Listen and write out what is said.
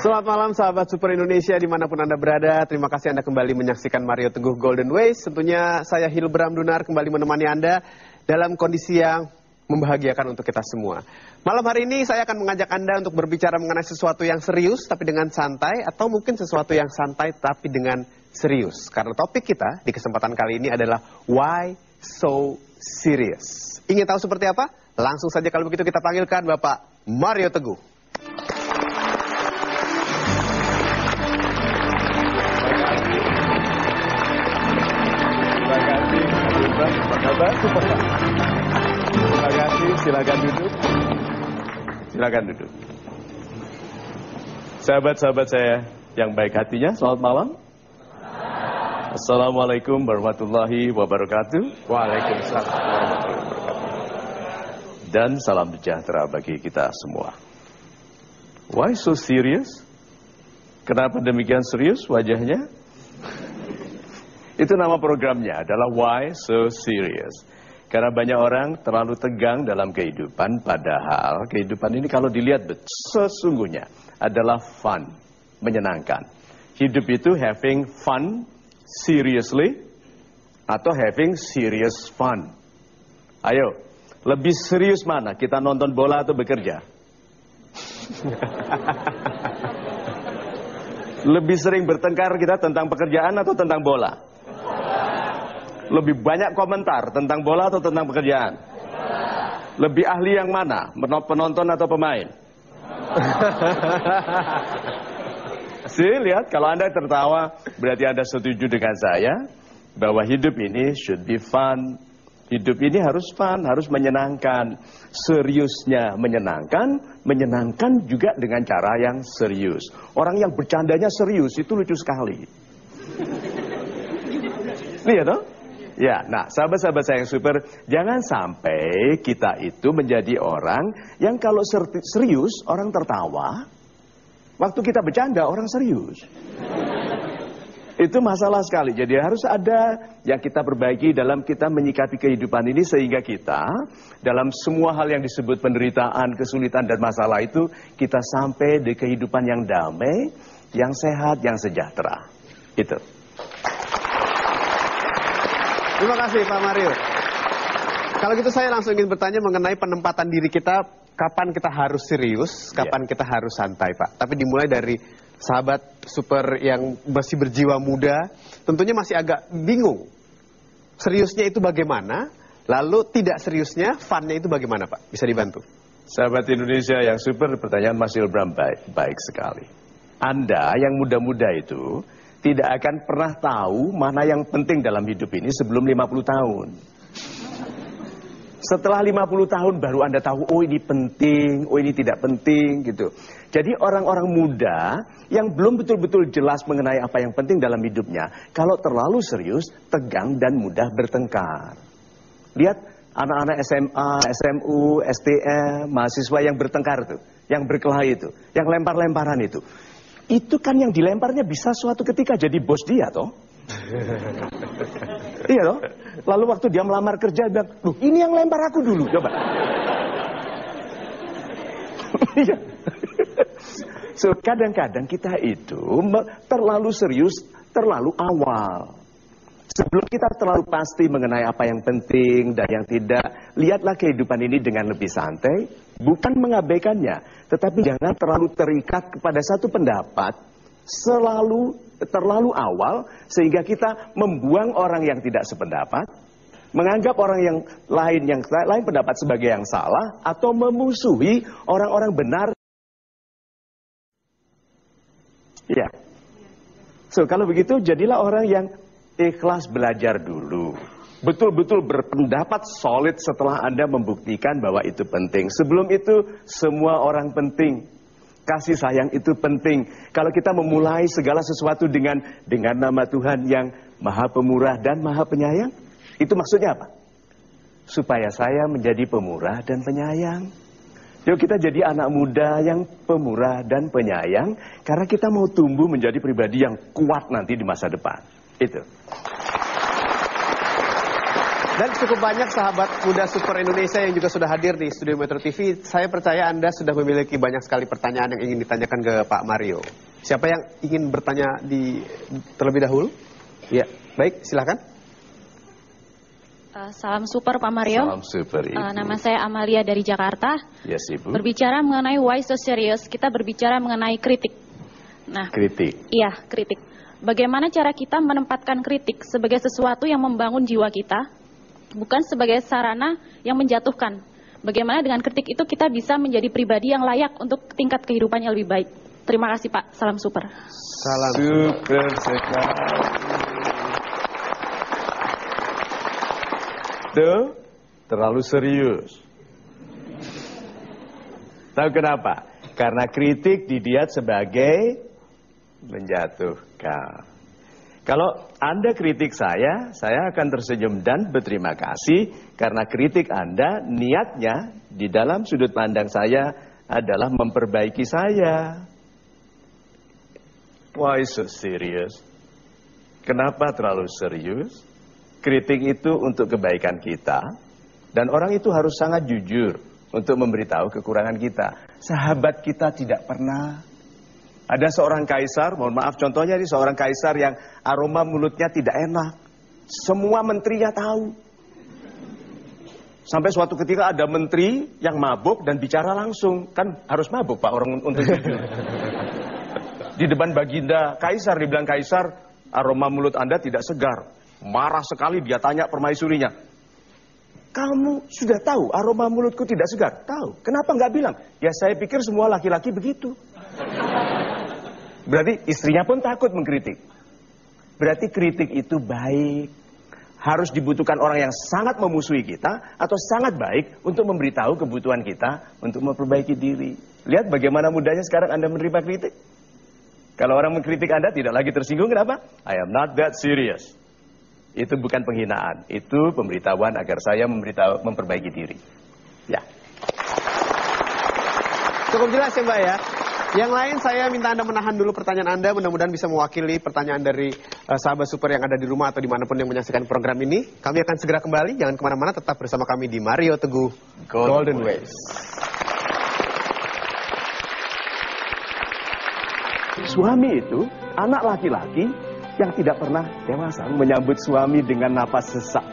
Selamat malam sahabat Super Indonesia dimanapun Anda berada. Terima kasih Anda kembali menyaksikan Mario Teguh Golden Ways. Tentunya saya Hilbram Dunar kembali menemani Anda dalam kondisi yang membahagiakan untuk kita semua. Malam hari ini saya akan mengajak Anda untuk berbicara mengenai sesuatu yang serius tapi dengan santai, atau mungkin sesuatu yang santai tapi dengan serius. Karena topik kita di kesempatan kali ini adalah Why So Serious. Ingin tahu seperti apa? Langsung saja kalau begitu kita panggilkan Bapak Mario Teguh. Terima kasih, silakan duduk. Silakan duduk. Sahabat-sahabat saya yang baik hatinya, selamat malam. Assalamualaikum warahmatullahi wabarakatuh. Waalaikumsalam warahmatullahi wabarakatuh. Dan salam sejahtera bagi kita semua. Why so serious? Kenapa demikian serius wajahnya? Itu nama programnya adalah Why So Serious. Karena banyak orang terlalu tegang dalam kehidupan, padahal kehidupan ini kalau dilihat sesungguhnya adalah fun, menyenangkan. Hidup itu having fun seriously atau having serious fun. Ayo, lebih serius mana? Kita nonton bola atau bekerja? Lebih sering bertengkar kita tentang pekerjaan atau tentang bola? Lebih banyak komentar tentang bola atau tentang pekerjaan? Lebih ahli yang mana? Penonton atau pemain? Sih, lihat, kalau Anda tertawa, berarti Anda setuju dengan saya bahwa hidup ini should be fun. Hidup ini harus fun, harus menyenangkan. Seriusnya menyenangkan, menyenangkan juga dengan cara yang serius. Orang yang bercandanya serius itu lucu sekali. Lihat toh? Ya, nah sahabat-sahabat saya yang super, jangan sampai kita itu menjadi orang yang kalau serius orang tertawa, waktu kita bercanda orang serius. Itu masalah sekali. Jadi harus ada yang kita perbaiki dalam kita menyikapi kehidupan ini, sehingga kita dalam semua hal yang disebut penderitaan, kesulitan dan masalah itu kita sampai di kehidupan yang damai, yang sehat, yang sejahtera. Itu. Terima kasih Pak Mario. Kalau gitu saya langsung ingin bertanya mengenai penempatan diri kita. Kapan kita harus serius, kapan kita harus santai Pak. Tapi dimulai dari sahabat super yang masih berjiwa muda. Tentunya masih agak bingung. Seriusnya itu bagaimana? Lalu tidak seriusnya, funnya itu bagaimana Pak? Bisa dibantu? Sahabat Indonesia yang super, pertanyaan Mas Hilbram baik sekali. Anda yang muda-muda itu tidak akan pernah tahu mana yang penting dalam hidup ini sebelum 50 tahun. Setelah 50 tahun baru Anda tahu, oh ini penting, oh ini tidak penting gitu. Jadi orang-orang muda yang belum betul-betul jelas mengenai apa yang penting dalam hidupnya, kalau terlalu serius, tegang dan mudah bertengkar. Lihat anak-anak SMA, SMU, STM, mahasiswa yang bertengkar itu, yang berkelahi itu, yang lempar-lemparan itu. Itu kan yang dilemparnya bisa suatu ketika jadi bos dia toh. Iya toh. Lalu waktu dia melamar kerja bilang, "Loh, ini yang lempar aku dulu." Coba. Iya. So kadang-kadang kita itu terlalu serius, terlalu awal. Sebelum kita terlalu pasti mengenai apa yang penting dan yang tidak, lihatlah kehidupan ini dengan lebih santai, bukan mengabaikannya, tetapi jangan terlalu terikat kepada satu pendapat, terlalu awal, sehingga kita membuang orang yang tidak sependapat, menganggap orang yang lain pendapat sebagai yang salah, atau memusuhi orang-orang benar. Ya. So kalau begitu jadilah orang yang ikhlas belajar dulu. Betul-betul berpendapat solid setelah Anda membuktikan bahwa itu penting. Sebelum itu semua orang penting. Kasih sayang itu penting. Kalau kita memulai segala sesuatu dengan nama Tuhan yang Maha Pemurah dan Maha Penyayang, itu maksudnya apa? Supaya saya menjadi pemurah dan penyayang. Yuk kita jadi anak muda yang pemurah dan penyayang, karena kita mau tumbuh menjadi pribadi yang kuat nanti di masa depan. Itu. Dan cukup banyak sahabat muda Super Indonesia yang juga sudah hadir di Studio Metro TV. Saya percaya Anda sudah memiliki banyak sekali pertanyaan yang ingin ditanyakan ke Pak Mario. Siapa yang ingin bertanya terlebih dahulu? Ya, baik, silakan. Salam super Pak Mario. Salam super Ibu. Nama saya Amalia dari Jakarta. Yes Ibu. Berbicara mengenai why so serious, kita berbicara mengenai kritik. Nah, kritik. Iya, kritik. Bagaimana cara kita menempatkan kritik sebagai sesuatu yang membangun jiwa kita, bukan sebagai sarana yang menjatuhkan. Bagaimana dengan kritik itu kita bisa menjadi pribadi yang layak untuk tingkat kehidupan yang lebih baik. Terima kasih Pak, salam super. Salam super sekali. Tuh, terlalu serius. Tahu kenapa? Karena kritik dilihat sebagai menjatuhkan. Kalau Anda kritik saya akan tersenyum dan berterima kasih karena kritik Anda niatnya di dalam sudut pandang saya adalah memperbaiki saya. Why so serious? Kenapa terlalu serius? Kritik itu untuk kebaikan kita dan orang itu harus sangat jujur untuk memberitahu kekurangan kita. Sahabat kita tidak pernah. Ada seorang kaisar, mohon maaf contohnya ini seorang kaisar yang aroma mulutnya tidak enak. Semua menterinya tahu. Sampai suatu ketika ada menteri yang mabuk dan bicara langsung. Kan harus mabuk Pak orang untuk jujur. Di depan baginda kaisar, dibilang kaisar, aroma mulut Anda tidak segar. Marah sekali dia tanya permaisurinya. Kamu sudah tahu aroma mulutku tidak segar? Tahu. Kenapa nggak bilang? Ya saya pikir semua laki-laki begitu. Berarti istrinya pun takut mengkritik. Berarti kritik itu baik. Harus dibutuhkan orang yang sangat memusuhi kita atau sangat baik untuk memberitahu kebutuhan kita untuk memperbaiki diri. Lihat bagaimana mudahnya sekarang Anda menerima kritik. Kalau orang mengkritik Anda tidak lagi tersinggung, kenapa? I am not that serious. Itu bukan penghinaan, itu pemberitahuan agar saya memperbaiki diri. Ya. Cukup jelas ya Mbak ya. Yang lain saya minta Anda menahan dulu pertanyaan Anda. Mudah-mudahan bisa mewakili pertanyaan dari sahabat super yang ada di rumah atau dimanapun yang menyaksikan program ini. Kami akan segera kembali. Jangan kemana-mana, tetap bersama kami di Mario Teguh Golden Ways. Suami itu anak laki-laki yang tidak pernah dewasa menyambut suami dengan napas sesak.